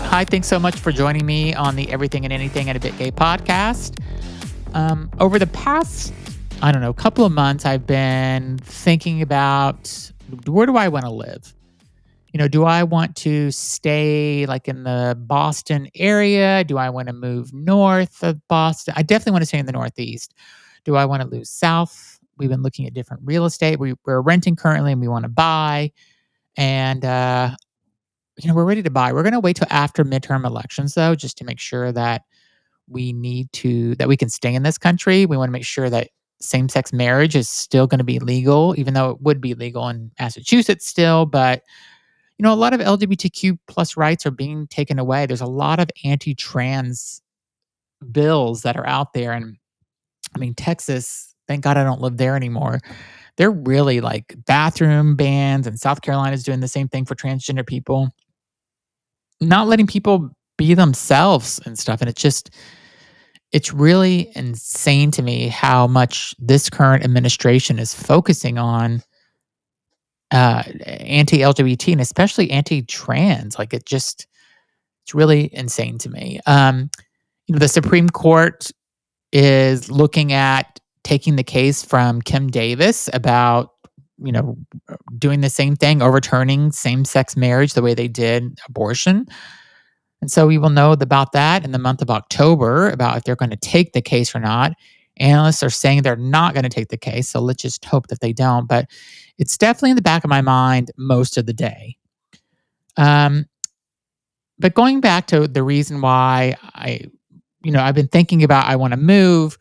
Hi, thanks so much for joining me on the Everything and Anything and a Bit Gay podcast. Over the past, couple of months, I've been thinking about where do I want to live? Do I want to stay like in the Boston area? Do I want to move north of Boston? I definitely want to stay in the Northeast. Do I want to move south? We've been looking at different real estate. We're renting currently and we want to buy. And, we're ready to buy. We're going to wait till after midterm elections, though, just to make sure that that we can stay in this country. We want to make sure that same-sex marriage is still going to be legal, even though it would be legal in Massachusetts still. But a lot of LGBTQ plus rights are being taken away. There's a lot of anti-trans bills that are out there, and I mean Texas. Thank God I don't live there anymore. They're really like bathroom bans, and South Carolina is doing the same thing for transgender people, not letting people be themselves and stuff. And it's really insane to me how much this current administration is focusing on anti-LGBT and especially anti-trans. Like it's really insane to me. The Supreme Court is looking at taking the case from Kim Davis about, doing the same thing, overturning same-sex marriage the way they did abortion. And so we will know about that in the month of October, about if they're going to take the case or not. Analysts are saying they're not going to take the case, so let's just hope that they don't. But it's definitely in the back of my mind most of the day. But going back to the reason why I've been thinking about I want to move,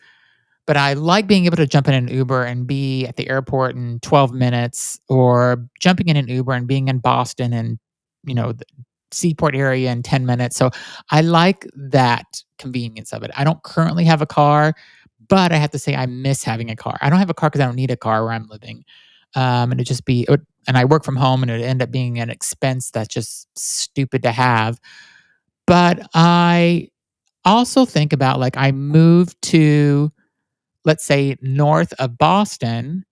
but I like being able to jump in an Uber and be at the airport in 12 minutes, or jumping in an Uber and being in Boston and, the Seaport area in 10 minutes. So I like that convenience of it. I don't currently have a car, but I have to say I miss having a car. I don't have a car because I don't need a car where I'm living. And I work from home, and it would end up being an expense that's just stupid to have. But I also think about, like, I moved to, let's say, north of Boston,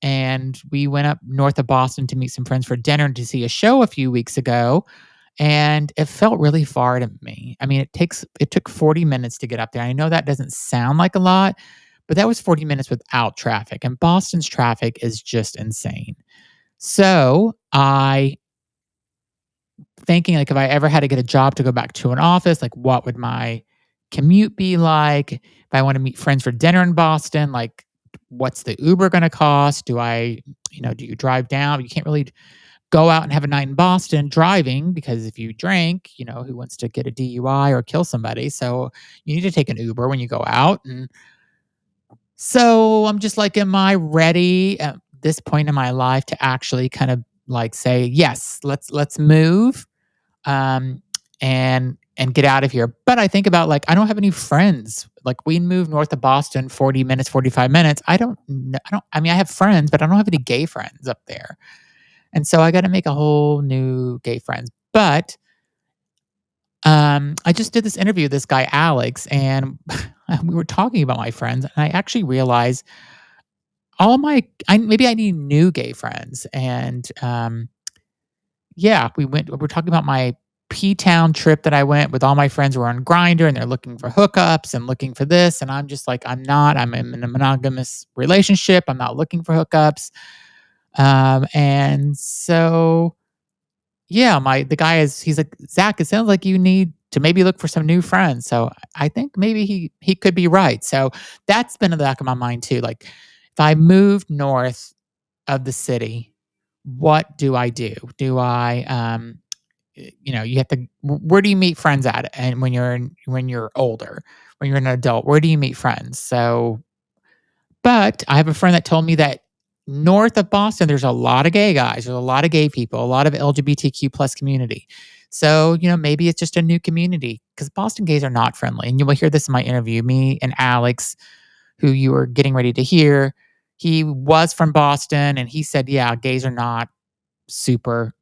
and we went up north of Boston to meet some friends for dinner and to see a show a few weeks ago. And it felt really far to me. I mean, it took 40 minutes to get up there. I know that doesn't sound like a lot, but that was 40 minutes without traffic. And Boston's traffic is just insane. So I thinking, like, if I ever had to get a job to go back to an office, like, what would my commute be like? If I want to meet friends for dinner in Boston, like, what's the Uber going to cost? Do you drive down? You can't really go out and have a night in Boston driving, because if you drink, who wants to get a DUI or kill somebody? So you need to take an Uber when you go out. And so I'm just like, am I ready at this point in my life to actually kind of like say, yes, let's move, um, and get out of here? But I think about, like, I don't have any friends. Like, we moved north of Boston 40 minutes, 45 minutes. I mean, I have friends, but I don't have any gay friends up there. And so I got to make a whole new gay friends. But I just did this interview with this guy, Alex, and we were talking about my friends. And I actually realized maybe I need new gay friends. And we're talking about my P-Town trip that I went with. All my friends were on Grindr, and they're looking for hookups and looking for this. And I'm just like, I'm in a monogamous relationship. I'm not looking for hookups. And so, yeah, the guy he's like, Zach, it sounds like you need to maybe look for some new friends. So I think maybe he could be right. So that's been in the back of my mind too. Like, if I moved north of the city, what do I do? Do I, you have to, where do you meet friends at? And when you're older, when you're an adult, where do you meet friends? So, but I have a friend that told me that north of Boston, there's a lot of gay guys, there's a lot of gay people, a lot of LGBTQ plus community. So, maybe it's just a new community, because Boston gays are not friendly. And you will hear this in my interview. Me and Alex, who you were getting ready to hear, he was from Boston, and he said, yeah, gays are not super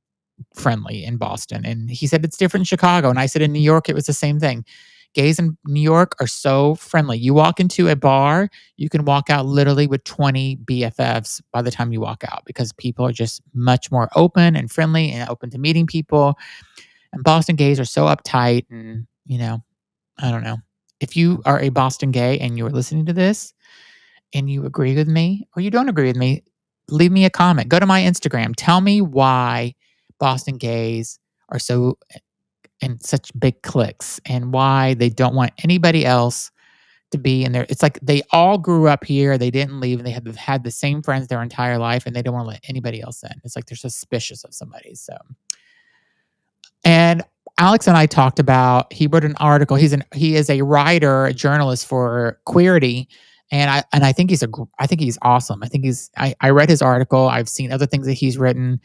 friendly in Boston. And he said it's different in Chicago. And I said in New York, it was the same thing. Gays in New York are so friendly. You walk into a bar, you can walk out literally with 20 BFFs by the time you walk out because people are just much more open and friendly and open to meeting people. And Boston gays are so uptight and, I don't know. If you are a Boston gay and you're listening to this and you agree with me or you don't agree with me, leave me a comment. Go to my Instagram. Tell me why Boston gays are so in such big cliques and why they don't want anybody else to be in there. It's like they all grew up here. They didn't leave and they have had the same friends their entire life and they don't want to let anybody else in. It's like they're suspicious of somebody. So, and Alex and I talked about, he wrote an article. He is a writer, a journalist for Queerty. And I think I think he's awesome. I read his article. I've seen other things that he's written.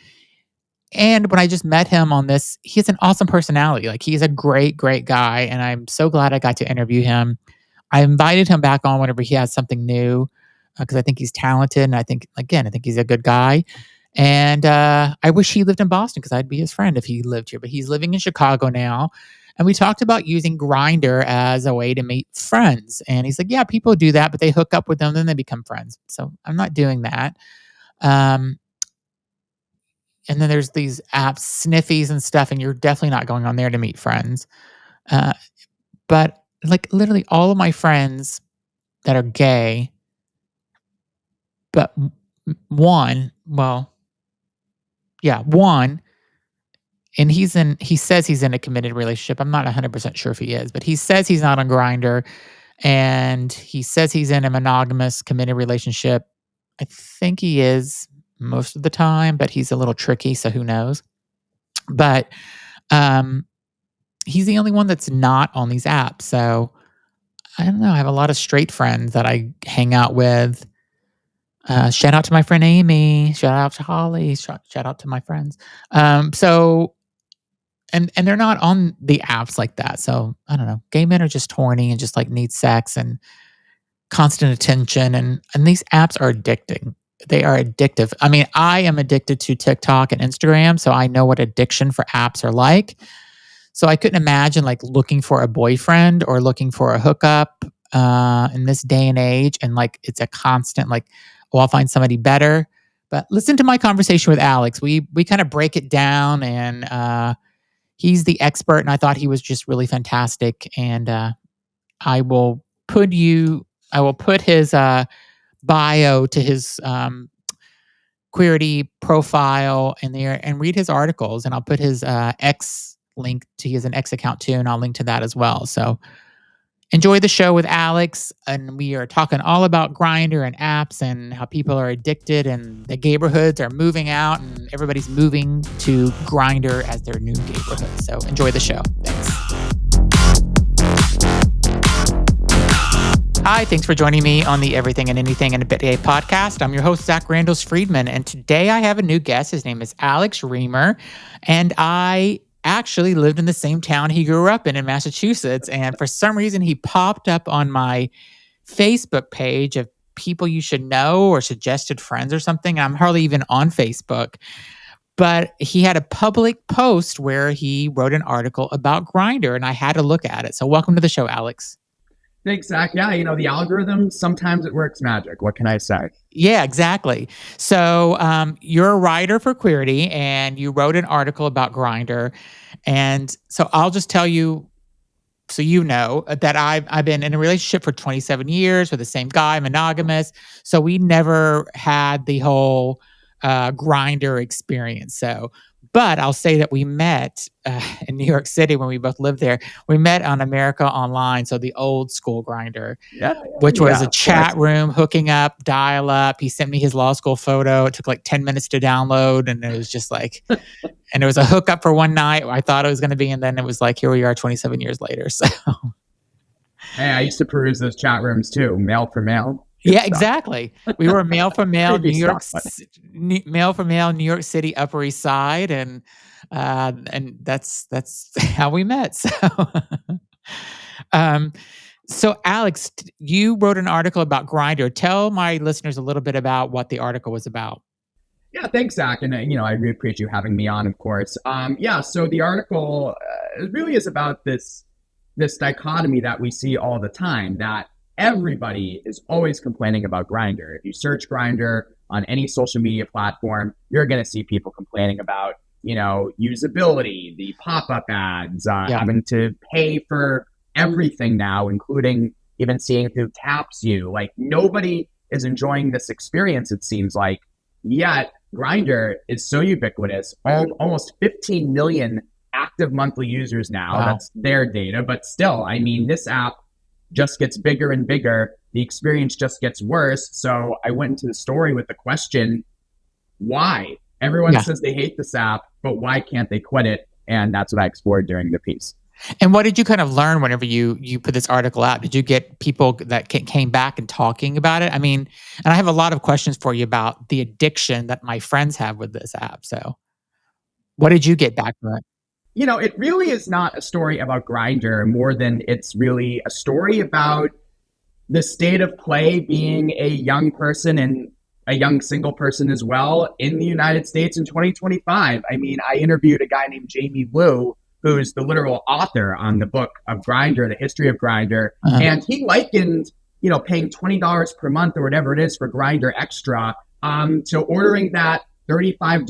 And when I just met him on this, he's an awesome personality. Like he's a great, great guy. And I'm so glad I got to interview him. I invited him back on whenever he has something new because I think he's talented. And I think he's a good guy. And I wish he lived in Boston because I'd be his friend if he lived here. But he's living in Chicago now. And we talked about using Grindr as a way to meet friends. And he's like, yeah, people do that, but they hook up with them, then they become friends. So I'm not doing that. Um, and then there's these apps, Sniffies and stuff, and you're definitely not going on there to meet friends. Uh, but like literally all of my friends that are gay, but one, and he says he's in a committed relationship. I'm not 100% sure if he is, but he says he's not on Grindr, and he says he's in a monogamous committed relationship. I think he is most of the time, but he's a little tricky, so who knows? But um, he's the only one that's not on these apps. So I don't know. I have a lot of straight friends that I hang out with. Shout out to my friend Amy. Shout out to Holly. Shout out to my friends. So and they're not on the apps like that. So I don't know. Gay men are just horny and just like need sex and constant attention. And these apps are addicting. They are addictive. I mean, I am addicted to TikTok and Instagram, so I know what addiction for apps are like. So I couldn't imagine like looking for a boyfriend or looking for a hookup in this day and age. And like it's a constant like, oh, I'll find somebody better. But listen to my conversation with Alex. We kind of break it down, and he's the expert. And I thought he was just really fantastic. And I will put his bio to his Queerty profile in there and read his articles. And I'll put his X link to, he has an X account too, and I'll link to that as well. So enjoy the show with Alex. And we are talking all about Grindr and apps and how people are addicted and the gayborhoods are moving out and everybody's moving to Grindr as their new gayborhood. So enjoy the show. Thanks. Hi, thanks for joining me on the Everything and Anything and a Bit Gay podcast. I'm your host, Zach Randles-Friedman, and today I have a new guest. His name is Alex Reimer, and I actually lived in the same town he grew up in Massachusetts, and for some reason he popped up on my Facebook page of people you should know or suggested friends or something. I'm hardly even on Facebook, but he had a public post where he wrote an article about Grindr, and I had to look at it. So welcome to the show, Alex. Thanks, Zach. Yeah, the algorithm, sometimes it works magic. What can I say? Yeah, exactly. So you're a writer for Queerty, and you wrote an article about Grindr. And so I'll just tell you, so you know, that I've been in a relationship for 27 years with the same guy, monogamous. So we never had the whole Grindr experience. But I'll say that we met in New York City when we both lived there. We met on America Online, so the old school Grindr, which was a chat room, hooking up, dial up. He sent me his law school photo. It took like 10 minutes to download, and it was just like, and it was a hookup for one night. I thought it was going to be, and then it was like, here we are 27 years later. So, hey, I used to peruse those chat rooms too, mail for mail. Yeah, exactly. We were mail for mail, mail for mail, New York City, Upper East Side, and that's how we met. So Alex, you wrote an article about Grindr. Tell my listeners a little bit about what the article was about. Yeah, thanks, Zach. And, I really appreciate you having me on, of course. So the article really is about this this dichotomy that we see all the time, that everybody is always complaining about Grindr. If you search Grindr on any social media platform, you're going to see people complaining about, usability, the pop-up ads, Yeah. having to pay for everything now, including even seeing who taps you. Like, nobody is enjoying this experience, it seems like. Yet Grindr is so ubiquitous, almost 15 million active monthly users now. Wow. That's their data, but still, I mean, this app just gets bigger and bigger. The experience just gets worse. So I went into the story with the question, why? Everyone says they hate this app, but why can't they quit it? And that's what I explored during the piece. And what did you kind of learn whenever you put this article out? Did you get people that came back and talking about it? I mean, and I have a lot of questions for you about the addiction that my friends have with this app. So what did you get back from it? It really is not a story about Grindr more than it's really a story about the state of play being a young person and a young single person as well in the United States in 2025. I mean, I interviewed a guy named Jamie Wu, who's the literal author on the book of Grindr, the history of Grindr, and he likened, paying $20 per month or whatever it is for Grindr Extra, to ordering that $35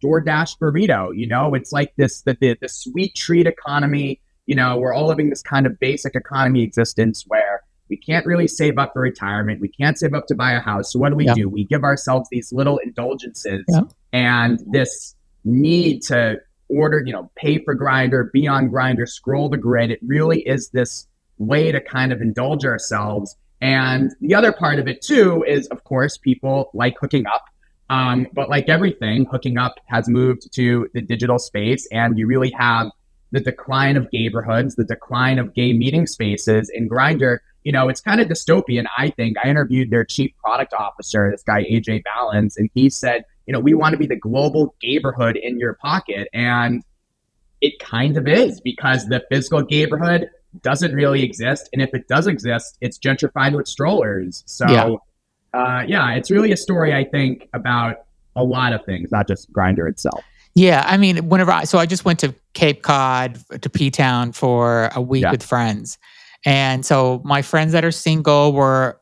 DoorDash burrito. It's like the sweet treat economy. We're all living this kind of basic economy existence where we can't really save up for retirement. We can't save up to buy a house. So what do? We give ourselves these little indulgences, and this need to order, pay for Grindr, be on Grindr, scroll the grid. It really is this way to kind of indulge ourselves. And the other part of it too is, of course, people like hooking up. But like everything, hooking up has moved to the digital space, and you really have the decline of gayborhoods, the decline of gay meeting spaces. In Grindr, it's kind of dystopian, I think. I interviewed their chief product officer, this guy, AJ Balance, and he said, we want to be the global gayborhood in your pocket. And it kind of is, because the physical gayborhood doesn't really exist. And if it does exist, it's gentrified with strollers. So, it's really a story, I think, about a lot of things, not just Grindr itself. Yeah, I mean, so I just went to Cape Cod, to P-Town for a week with friends. And so my friends that are single were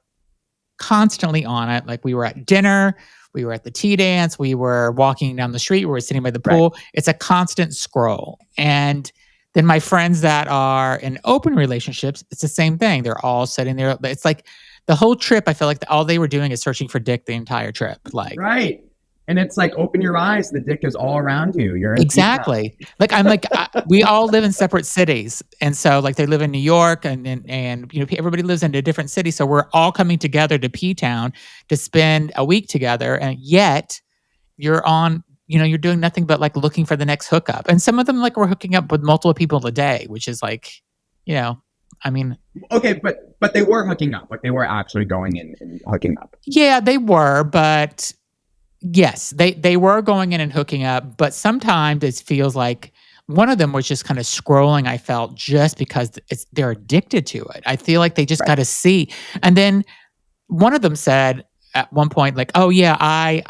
constantly on it. Like, we were at dinner, we were at the tea dance, we were walking down the street, we were sitting by the pool. Right. It's a constant scroll. And then my friends that are in open relationships, it's the same thing. They're all sitting there. It's like the whole trip, I feel like all they were doing is searching for dick the entire trip. Like, right. And it's like, open your eyes. The dick is all around you. You're exactly. Like, I'm like, we all live in separate cities. And so like, they live in New York and everybody lives in a different city. So we're all coming together to P-Town to spend a week together. And yet you're on, you're doing nothing but like looking for the next hookup. And some of them like were hooking up with multiple people a day, which is like, I mean. Okay, but they were hooking up. Like, they were actually going in and hooking up. Yeah, they were, but yes, they were going in and hooking up, but sometimes it feels like one of them was just kind of scrolling, I felt, just because they're addicted to it. I feel like they just got to see. And then one of them said at one point, like, oh yeah, I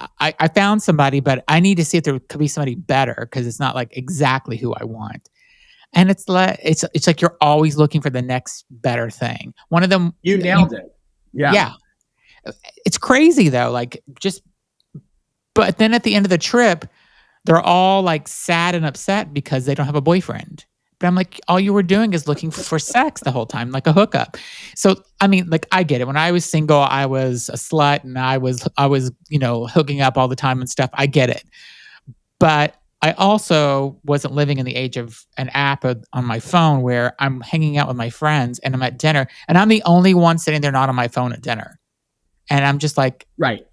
found somebody, but I need to see if there could be somebody better, because it's not like exactly who I want. And it's like you're always looking for the next better thing. One of them, you nailed it. Yeah. It's crazy though, but then at the end of the trip, they're all like sad and upset because they don't have a boyfriend. But I'm like, all you were doing is looking for sex the whole time, like a hookup. So, I mean, like, I get it. When I was single, I was a slut and I was, hooking up all the time and stuff. I get it. But I also wasn't living in the age of an app on my phone where I'm hanging out with my friends and I'm at dinner and I'm the only one sitting there not on my phone at dinner. And I'm just like, right.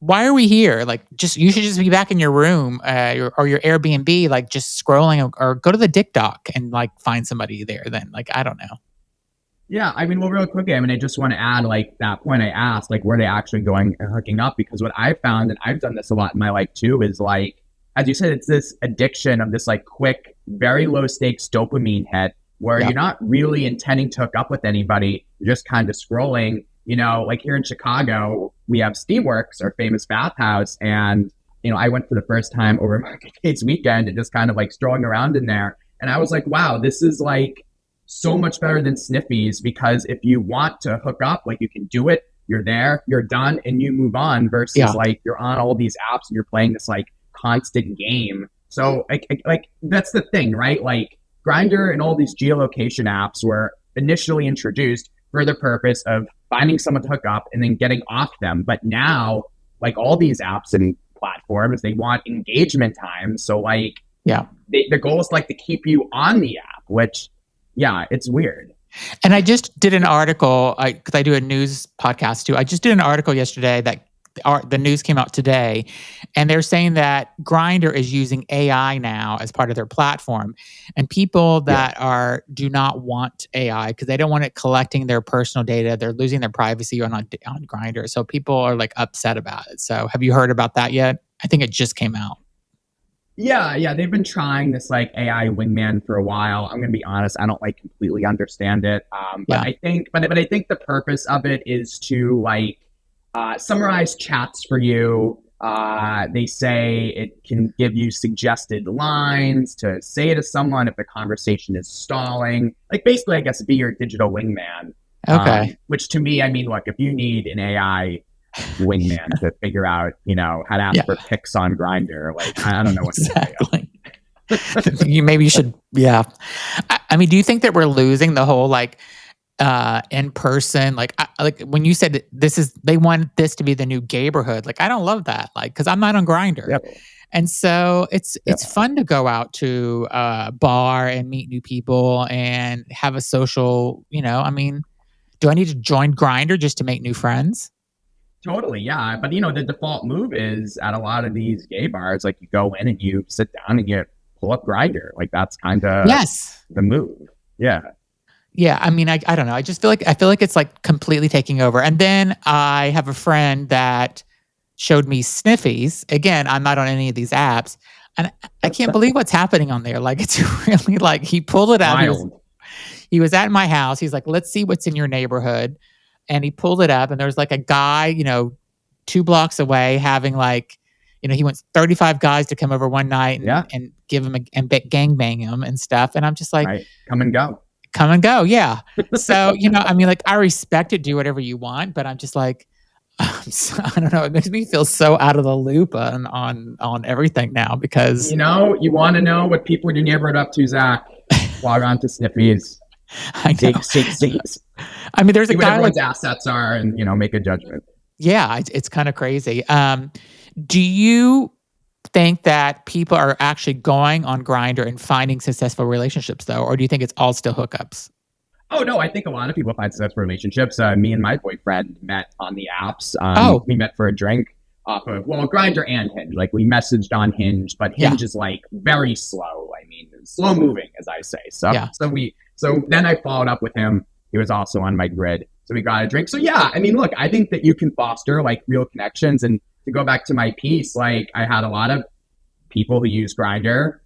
Why are we here? Like, you should just be back in your room or your Airbnb, like just scrolling, or go to the Dick Doc and like find somebody there. Then, like, I don't know. Yeah, I mean, well, real quickly, I just want to add, like, that point I asked, like, were they actually going and hooking up? Because what I found, and I've done this a lot in my life too, is like, as you said, it's this addiction of this like quick, very low stakes dopamine hit where you're not really intending to hook up with anybody. You're just kind of scrolling. Like here in Chicago, we have Steamworks, our famous bathhouse. And, I went for the first time over Market Days weekend and just kind of like strolling around in there. And I was like, wow, this is like so much better than Sniffies because if you want to hook up, like you can do it, you're there, you're done, and you move on versus Yeah. like you're on all these apps and you're playing this like constant game. So like that's the thing, right? Like Grindr and all these geolocation apps were initially introduced for the purpose of finding someone to hook up and then getting off them. But now, like all these apps and platforms, they want engagement time. So like, Yeah. the goal is like to keep you on the app, which, yeah, it's weird. And I just did an article because I do a news podcast too. I just did an article yesterday that the news came out today, and they're saying that Grindr is using AI now as part of their platform, and people that do not want AI because they don't want it collecting their personal data. They're losing their privacy on Grindr, so people are like upset about it. So, have you heard about that yet? I think it just came out. Yeah, they've been trying this like AI wingman for a while. I'm gonna be honest, I don't like completely understand it. But I think the purpose of it is to like summarize chats for you. They say it can give you suggested lines to say to someone if the conversation is stalling. Like basically, I guess be your digital wingman. Okay. Which to me, I mean, look, if you need an AI wingman to figure out, how to ask for pics on Grindr, like I don't know what exactly. to say. You should, yeah. I mean, do you think that we're losing the whole like in person, like when you said they want this to be the new gayborhood, like I don't love that, like because I'm not on Grindr. Yep. And so it's fun to go out to a bar and meet new people and have a social, I mean, do I need to join Grindr just to make new friends? Totally, yeah. But the default move is at a lot of these gay bars, like you go in and you sit down and you pull up Grindr. Like that's kind of the move. Yeah. Yeah, I mean, I don't know. I just feel like it's like completely taking over. And then I have a friend that showed me Sniffies. Again, I'm not on any of these apps, and I can't believe what's happening on there. Like it's really like he pulled it out. He was at my house. He's like, "Let's see what's in your neighborhood," and he pulled it up, and there was like a guy, 2 blocks away, having like, he wants 35 guys to come over one night and give him and gangbang him and stuff. And I'm just like, come and go. Yeah. So, I mean, like I respect it, do whatever you want, but I'm just like, I don't know. It makes me feel so out of the loop on everything now because you want to know what people in your neighborhood are up to, Zach. Log on to Sniffies. I know. I mean, there's a guy everyone's assets are, and make a judgment. Yeah, it's kind of crazy. Do you think that people are actually going on Grindr and finding successful relationships though, or do you think it's all still hookups? Oh no, I think a lot of people find successful relationships. Me and my boyfriend met on the apps. We met for a drink off of Grindr and Hinge. Like we messaged on Hinge, but Hinge is like very slow. I mean, slow moving, as I say. So then I followed up with him. He was also on my grid, so we got a drink. So yeah, I mean, look, I think that you can foster like real connections. And to go back to my piece, like I had a lot of people who use Grindr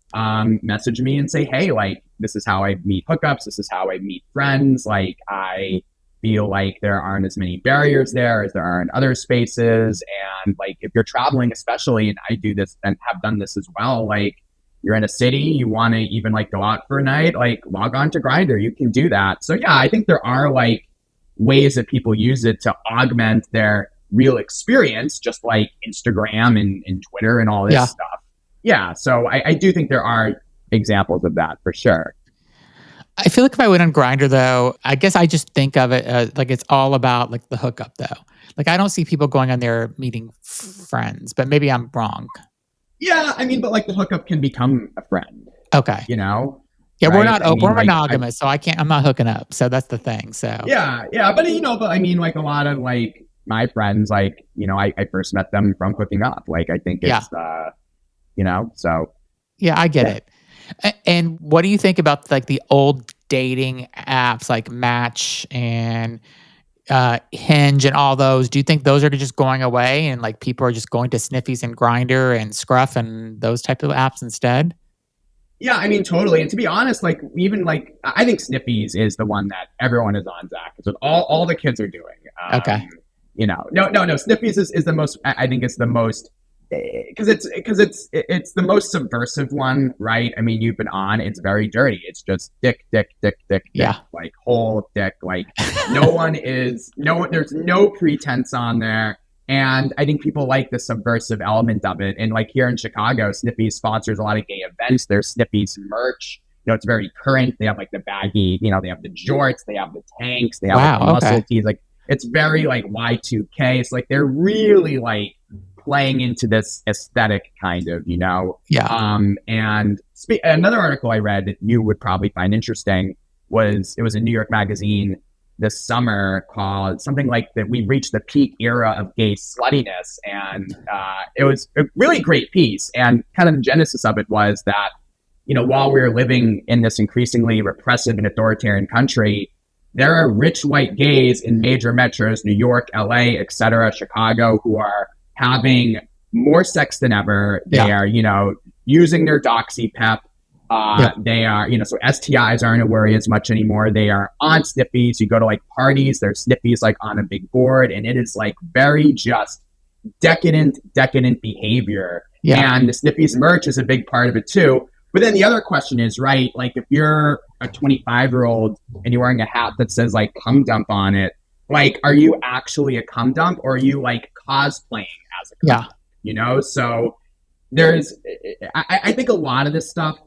message me and say, hey, like this is how I meet hookups. This is how I meet friends. Like I feel like there aren't as many barriers there as there are in other spaces. And like if you're traveling, especially, and I do this and have done this as well, like you're in a city, you want to even like go out for a night, like log on to Grindr, you can do that. So yeah, I think there are like ways that people use it to augment their real experience, just like Instagram and Twitter and all this stuff. Yeah, so I do think there are examples of that for sure. I feel like if I went on Grindr though, I guess I just think of it like it's all about like the hookup though. Like I don't see people going on there meeting friends, but maybe I'm wrong. Yeah, I mean, but like the hookup can become a friend. Okay. Yeah, right? We're monogamous, so I'm not hooking up. So that's the thing. So yeah, but I mean, like a lot of like my friends, like I first met them from hooking up. Like I think it's so yeah, I get it. And what do you think about like the old dating apps like Match and Hinge and all those? Do you think those are just going away and like people are just going to Sniffies and Grindr and Scruff and those type of apps instead? Yeah, I mean, totally. And to be honest, like even like I think Sniffies is the one that everyone is on, Zach. It's what all the kids are doing. Okay. No. Sniffies is the most. I think it's the most It's the most subversive one, right? I mean, you've been on. It's very dirty. It's just dick, dick, dick, dick, dick, Yeah. like whole dick. Like no one is no one. There's no pretense on there, and I think people like the subversive element of it. And like here in Chicago, Sniffies sponsors a lot of gay events. There's Sniffies merch. It's very current. They have like the baggy, they have the jorts, they have the tanks, they have like the Wow. muscle Okay. tees. Like it's very like Y2K. It's like they're really like playing into this aesthetic kind of, Yeah. and another article I read that you would probably find interesting was it was a New York magazine this summer called something like that we've reached the peak era of gay sluttiness, and it was a really great piece, and kind of the genesis of it was that while we're living in this increasingly repressive and authoritarian country, there are rich white gays in major metros, New York, LA, etc., Chicago, who are having more sex than ever. They Yeah. are, using their doxy pep. Yeah. They are, so STIs aren't a worry as much anymore. They are on Sniffies. You go to like parties, there's Sniffies like on a big board, and it is like very just decadent behavior. Yeah. And the Sniffies merch is a big part of it too. But then the other question is, right, like if you're a 25-year-old and you're wearing a hat that says like cum dump on it, like, are you actually a cum dump or are you like cosplaying as a cum Yeah. dump? So I think a lot of this stuff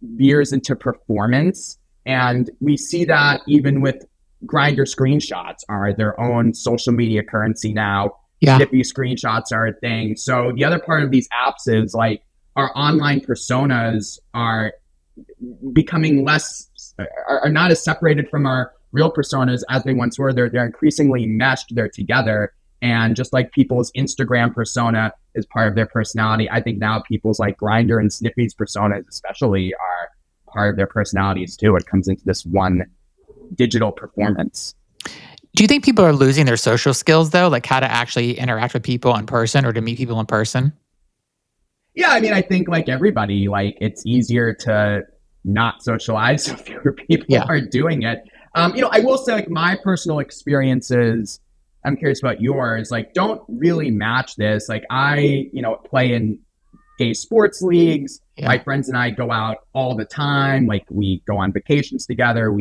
veers into performance. And we see that even with Grindr screenshots are their own social media currency now. Yeah. Snippy screenshots are a thing. So the other part of these apps is like our online personas are becoming are not as separated from our real personas as they once were. They're increasingly meshed. They're together. And just like people's Instagram persona is part of their personality, I think now people's like Grindr and Sniffies personas especially are part of their personalities too. It comes into this one digital performance. Do you think people are losing their social skills though? Like how to actually interact with people in person or to meet people in person? Yeah, I mean, I think like everybody, like it's easier to not socialize, so fewer people Yeah. are doing it. I will say like my personal experiences, I'm curious about yours, like don't really match this. Like I, play in gay sports leagues. Yeah. My friends and I go out all the time. Like we go on vacations together.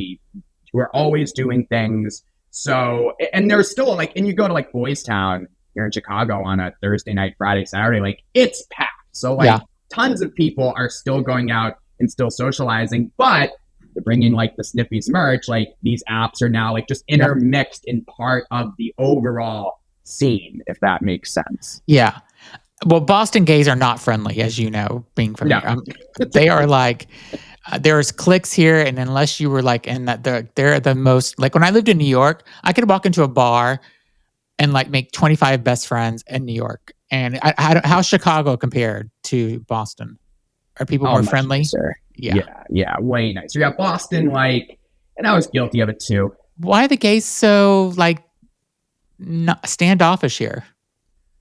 We're always doing things. So, and there's still like, and you go to like Boys Town here in Chicago on a Thursday night, Friday, Saturday, like it's packed. So like tons of people are still going out and still socializing, but to bring in like the Sniffies merch, like these apps are now like just intermixed in part of the overall scene, if that makes sense. Yeah. Well, Boston gays are not friendly, as you know, being from here. They are like, there's cliques here, and unless you were like in that, they're the most, like when I lived in New York, I could walk into a bar and like make 25 best friends in New York. And how's Chicago compared to Boston? Are people more friendly? Nicer. Yeah, way nicer. Yeah, Boston, like, and I was guilty of it too. Why are the gays so like standoffish here?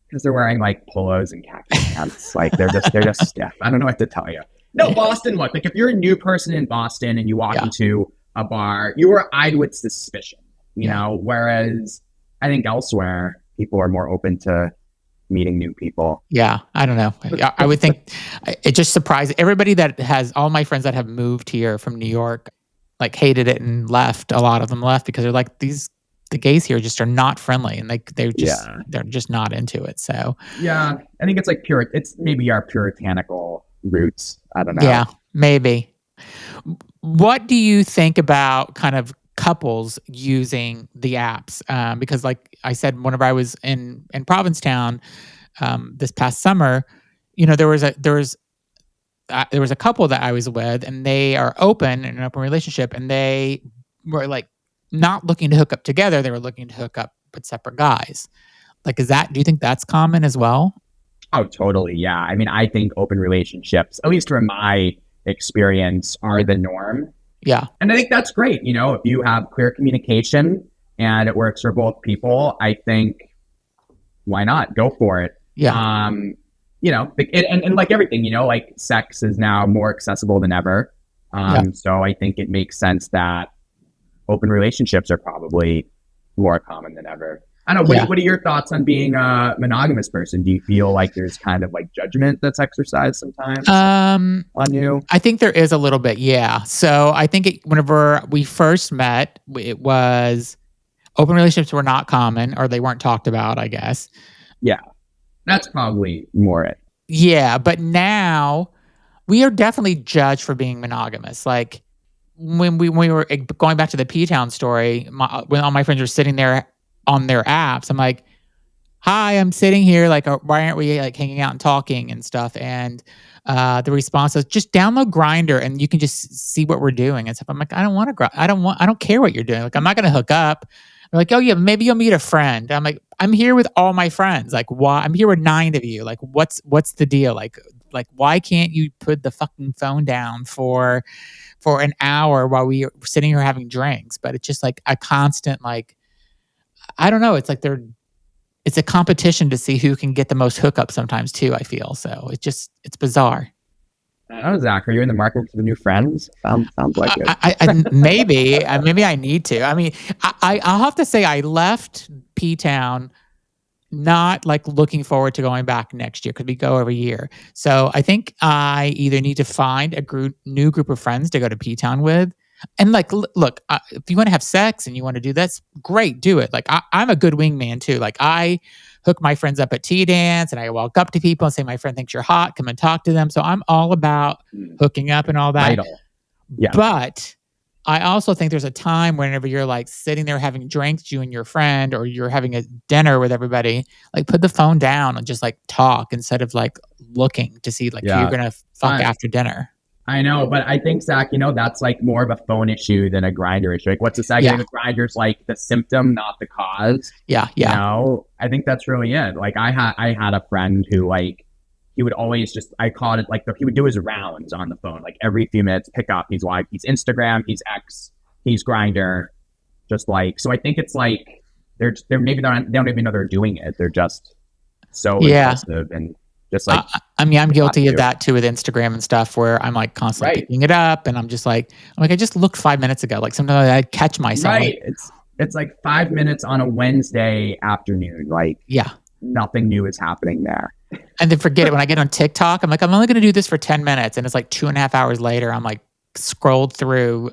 Because they're wearing like polos and khaki pants. Like they're just stiff. I don't know what to tell you. No, Boston, look, like if you're a new person in Boston and you walk into a bar, you are eyed with suspicion, whereas I think elsewhere people are more open to meeting new people. Yeah, I don't know. I would think it just surprised everybody all my friends that have moved here from New York, like hated it and left. A lot of them left because they're like, the gays here just are not friendly and they're just not into it. So yeah, I think it's like it's maybe our puritanical roots. I don't know. Yeah, maybe. What do you think about kind of couples using the apps? Because like I said, whenever I was in Provincetown this past summer, there was a couple that I was with, and they are in an open relationship, and they were like not looking to hook up together. They were looking to hook up with separate guys. Like, do you think that's common as well? Oh, totally. Yeah. I mean, I think open relationships, at least from my experience, are the norm. Yeah. And I think that's great. If you have clear communication and it works for both people, I think why not? Go for it. Yeah. And like everything, like sex is now more accessible than ever. So I think it makes sense that open relationships are probably more common than ever. I don't know. Yeah. What are your thoughts on being a monogamous person? Do you feel like there's kind of like judgment that's exercised sometimes on you? I think there is a little bit, yeah. So I think whenever we first met, it was open relationships were not common, or they weren't talked about, I guess. Yeah, that's probably more it. Yeah, but now we are definitely judged for being monogamous. Like when we were going back to the P Town story, when all my friends were sitting there on their apps, I'm like, "Hi, I'm sitting here. Like, why aren't we like hanging out and talking and stuff?" And the response is, "Just download Grinder and you can just see what we're doing and stuff." I'm like, "I don't want to. I don't care what you're doing. Like, I'm not going to hook up." They're like, "Oh yeah, maybe you'll meet a friend." I'm like, "I'm here with all my friends. Like, why? I'm here with 9 of you. Like, what's the deal? Like, why can't you put the fucking phone down for an hour while we are sitting here having drinks?" But it's just like a constant like, I don't know. It's like it's a competition to see who can get the most hookup sometimes too, I feel. So it's bizarre. Oh, Zach, are you in the market for the new friends? Sounds like it. Maybe I need to. I mean, I'll have to say I left P Town not like looking forward to going back next year because we go every year. So I think I either need to find a new group of friends to go to P Town with. And like, look, if you want to have sex and you want to do this, great, do it. Like, I'm a good wingman too. Like, I hook my friends up at tea dance and I walk up to people and say, "My friend thinks you're hot. Come and talk to them." So I'm all about hooking up and all that. Vital. Yeah. But I also think there's a time whenever you're like sitting there having drinks, you and your friend, or you're having a dinner with everybody, like put the phone down and just like talk instead of like looking to see like who you're Yeah. gonna fuck after dinner. I know, but I think, Zach, that's like more of a phone issue than a Grinder issue. Like, what's the second? Yeah. The Grinder's like the symptom, not the cause. Yeah, I think that's really it. Like, I had a friend who like he would always just I called it like he would do his rounds on the phone, like every few minutes, pick up. He's like he's Instagram, he's X, he's Grinder, just like so. I think it's like they're maybe they don't even know they're doing it. They're just so aggressive and. Just like, I mean, I'm guilty of that too with Instagram and stuff where I'm like constantly picking it up and I'm like, I just looked 5 minutes ago. Like sometimes I catch myself. Right. It's like 5 minutes on a Wednesday afternoon. Like, nothing new is happening there. And then forget it. When I get on TikTok, I'm like, I'm only going to do this for 10 minutes. And it's like 2.5 hours later, I'm like scrolled through,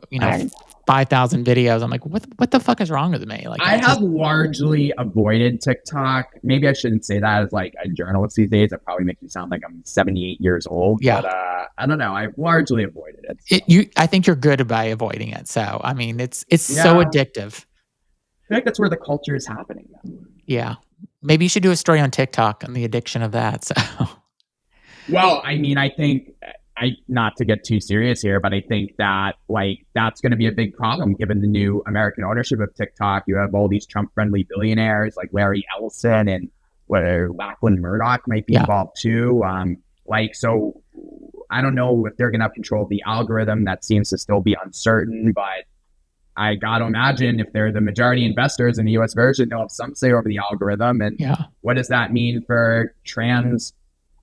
5,000 videos. I'm like, what the fuck is wrong with me? Like, I have largely avoided TikTok. Maybe I shouldn't say that as like a journalist these days. That probably makes me sound like I'm 78 years old. Yeah. But I don't know. I've largely avoided it. I think you're good by avoiding it. So, I mean, it's so addictive. I feel like that's where the culture is happening now. Yeah. Maybe you should do a story on TikTok on the addiction of that. So. Well, I mean, I think not to get too serious here, but I think that like that's going to be a big problem given the new American ownership of TikTok. You have all these Trump-friendly billionaires like Larry Ellison and Lachlan Murdoch might be involved too. So I don't know if they're going to have control of the algorithm. That seems to still be uncertain, but I got to imagine if they're the majority investors in the U.S. version, they'll have some say over the algorithm. And what does that mean for trans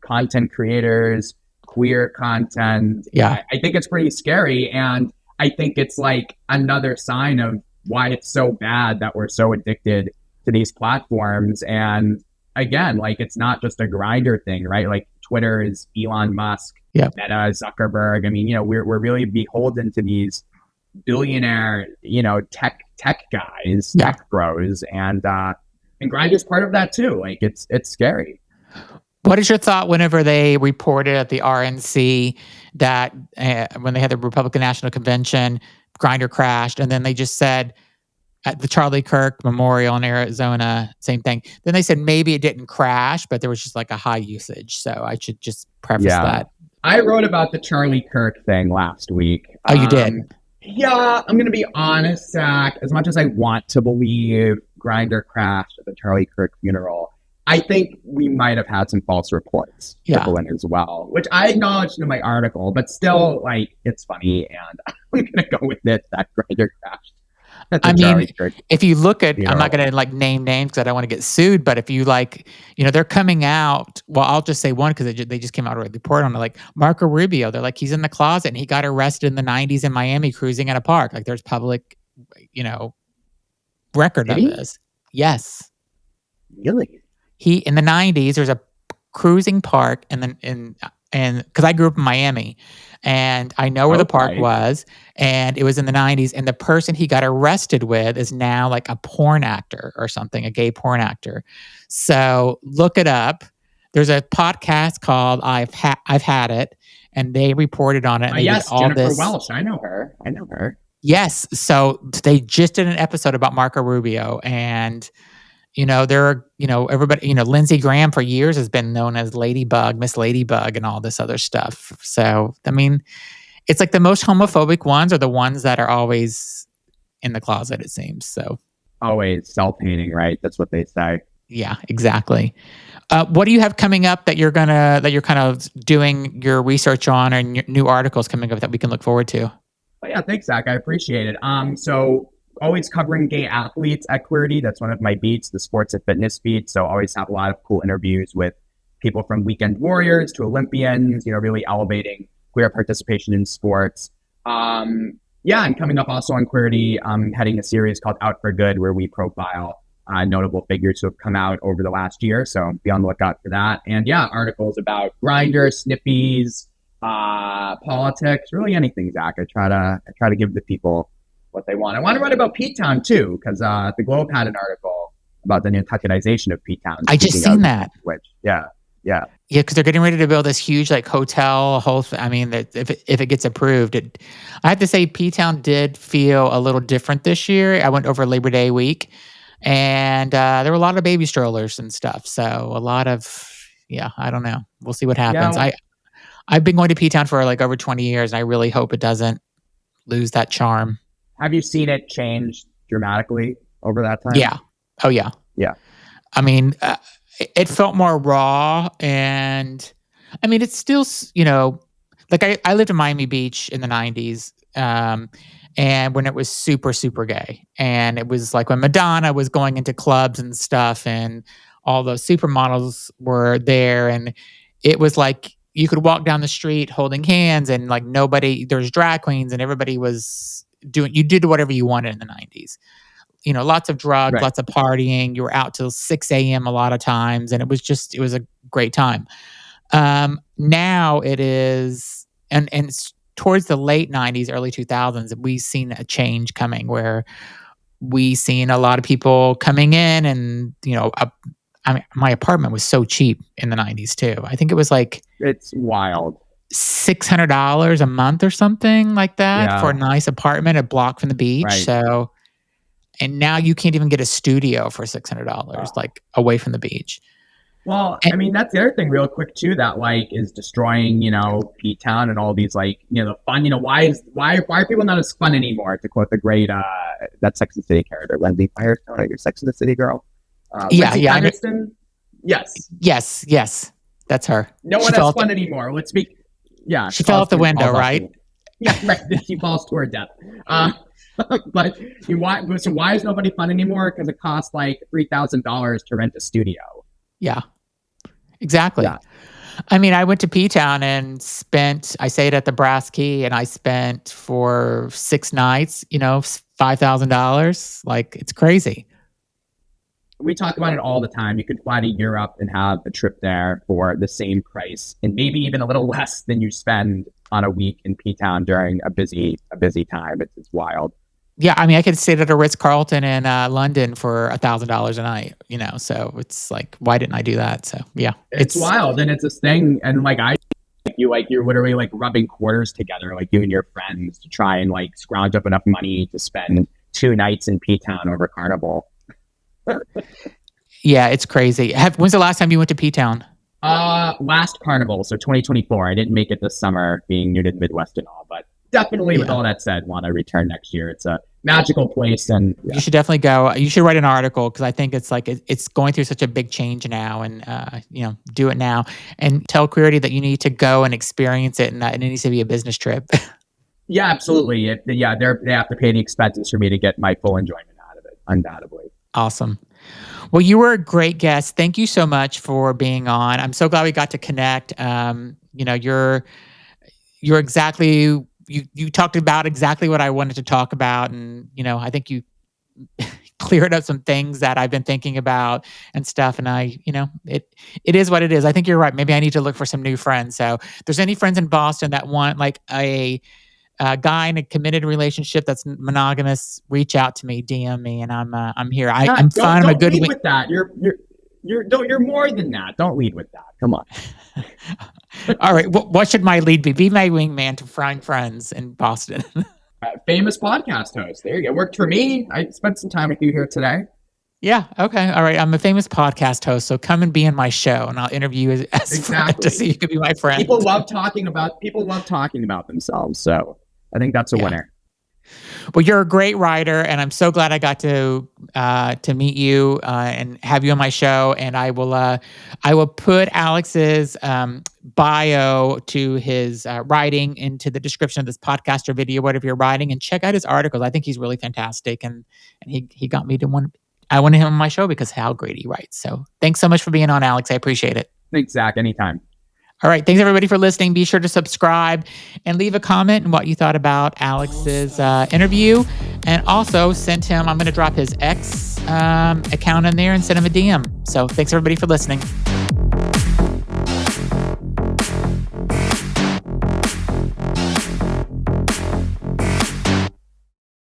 content creators? Queer content. I think it's pretty scary. And I think it's like another sign of why it's so bad that we're so addicted to these platforms. And again, like it's not just a Grinder thing, right? Like Twitter is Elon Musk, Meta, Zuckerberg. I mean, we're really beholden to these billionaire, tech guys, tech bros. And Grinder's part of that too. Like it's scary. What is your thought whenever they reported at the RNC that when they had the Republican National Convention, Grindr crashed, and then they just said at the Charlie Kirk Memorial in Arizona, same thing. Then they said maybe it didn't crash, but there was just like a high usage. So I should just preface that. I wrote about the Charlie Kirk thing last week. Oh, you did? Yeah, I'm going to be honest, Zach. As much as I want to believe Grindr crashed at the Charlie Kirk funeral, I think we might have had some false reports trickle in as well, which I acknowledged in my article, but still, like, it's funny, and I'm going to go with it that Grindr crashed. I mean, if you look at, I'm not going to like name names because I don't want to get sued, but if you like, they're coming out, well, I'll just say one because they just came out with a report on it, like Marco Rubio, they're like, he's in the closet and he got arrested in the 90s in Miami cruising at a park. Like there's public, record of this. Yes. Really? He in the 90s, there's a cruising park and because I grew up in Miami, and I know where the park Okay. was, and it was in the 90s, and the person he got arrested with is now like a porn actor or something, a gay porn actor. So look it up. There's a podcast called I've Had It, and they reported on it, and they did Yes, all Jennifer this. Welsh. I know her. I know her. Yes, so they just did an episode about Marco Rubio, and there are, everybody, Lindsey Graham for years has been known as Ladybug, Miss Ladybug, and all this other stuff. So, I mean, it's like the most homophobic ones are the ones that are always in the closet, it seems. So, Always self-hating, right? That's what they say. yeah, exactly. What do you have coming up that you're kind of doing your research on, and your new articles coming up that we can look forward to? But yeah, thanks, Zach. I appreciate it. So always covering gay athletes at Queerty. That's one of my beats, the sports and fitness beat. So always have a lot of cool interviews with people from weekend warriors to Olympians, really elevating queer participation in sports. Yeah, and coming up also on Queerty, heading a series called Out for Good, where we profile notable figures who have come out over the last year. So be on the lookout for that. And yeah, articles about Grindr, Sniffies, politics, really anything, Zach. I try to give the people what they want. I want to write about P-Town too, because the Globe had an article about the new Tucketization of P-Town. I just seen that. Which, yeah. Yeah, because they're getting ready to build this huge like hotel. I mean, that if it gets approved, I have to say, P-Town did feel a little different this year. I went over Labor Day week, and there were a lot of baby strollers and stuff. So a lot of, yeah, I don't know. We'll see what happens. Yeah. I've been going to P-Town for like over 20 years, and I really hope it doesn't lose that charm. Have you seen it change dramatically over that time? Yeah. Oh yeah. Yeah. I mean, it felt more raw, and I mean, it's still, like I lived in Miami Beach in the 90s, and when it was super, super gay, and it was like when Madonna was going into clubs and stuff, and all those supermodels were there, and it was like you could walk down the street holding hands, and like there's drag queens, and everybody was you did whatever you wanted in the 90s. Lots of drugs, Right. lots of partying. You were out till 6 a.m. a lot of times, and it was a great time. Now it is, and it's towards the late 90s, early 2000s, we've seen a change coming where we seen a lot of people coming in, and I mean, my apartment was so cheap in the 90s too. I think it was like It's wild. $600 a month or something like that for a nice apartment, a block from the beach. Right. So. And now you can't even get a studio for $600, like away from the beach. Well, I mean, that's the other thing real quick too, that like is destroying, P-Town and all these like, the fun, why are people not as fun anymore, to quote the great, that Sex and the City character, Lindsay Firestone, your Sex and the City girl. Yeah. Yes. That's her. No one has fun anymore. Let's speak. Yeah. She fell out the window, right? Yeah, right. She falls to her death. But why is nobody fun anymore? Because it costs like $3,000 to rent a studio. Yeah, exactly. Yeah. I mean, I went to P-Town and I stayed at the Brass Key, and I spent for 6 nights, $5,000. Like, it's crazy. We talk about it all the time. You could fly to Europe and have a trip there for the same price, and maybe even a little less than you spend on a week in P-Town during a busy time. It's wild. Yeah, I mean, I could stay at a Ritz-Carlton in London for $1,000 a night, so it's like, why didn't I do that? So, yeah. It's wild, and it's this thing, and like you're literally like rubbing quarters together, like you and your friends, to try and like scrounge up enough money to spend 2 nights in P-Town over Carnival. Yeah, it's crazy. When's the last time you went to P-Town? Last Carnival, so 2024. I didn't make it this summer, being new to the Midwest and all, but definitely, with all that said, want to return next year. It's a magical place, and you should definitely go. You should write an article, because I think it's like it's going through such a big change now, and do it now, and tell Queerty that you need to go and experience it, and that it needs to be a business trip. Yeah, absolutely. They have to pay the expenses for me to get my full enjoyment out of it, undoubtedly. Awesome. Well, you were a great guest. Thank you so much for being on. I'm so glad we got to connect. You're exactly, you talked about exactly what I wanted to talk about. And, I think you cleared up some things that I've been thinking about and stuff. And it is what it is. I think you're right. Maybe I need to look for some new friends. So if there's any friends in Boston that want like a guy in a committed relationship that's monogamous, reach out to me, DM me, and I'm here. I'm fun. I'm a good lead with that. You're more than that. Don't lead with that. Come on. All right. What should my lead be? Be my wingman to find friends in Boston. Famous podcast host. There you go. Worked for me. I spent some time with you here today. Yeah. Okay. All right. I'm a famous podcast host, so come and be in my show, and I'll interview you as exactly to see you could be my friend. People love talking about themselves, so I think that's a winner. Well, you're a great writer, and I'm so glad I got to meet you and have you on my show. And I will put Alex's bio to his writing into the description of this podcast or video, whatever you're writing, and check out his articles. I think he's really fantastic, and he got me to I wanted him on my show because how great he writes. So thanks so much for being on, Alex. I appreciate it. Thanks, Zach. Anytime. All right. Thanks, everybody, for listening. Be sure to subscribe and leave a comment on what you thought about Alex's interview. And also send him, I'm going to drop his X account in there and send him a DM. So thanks, everybody, for listening.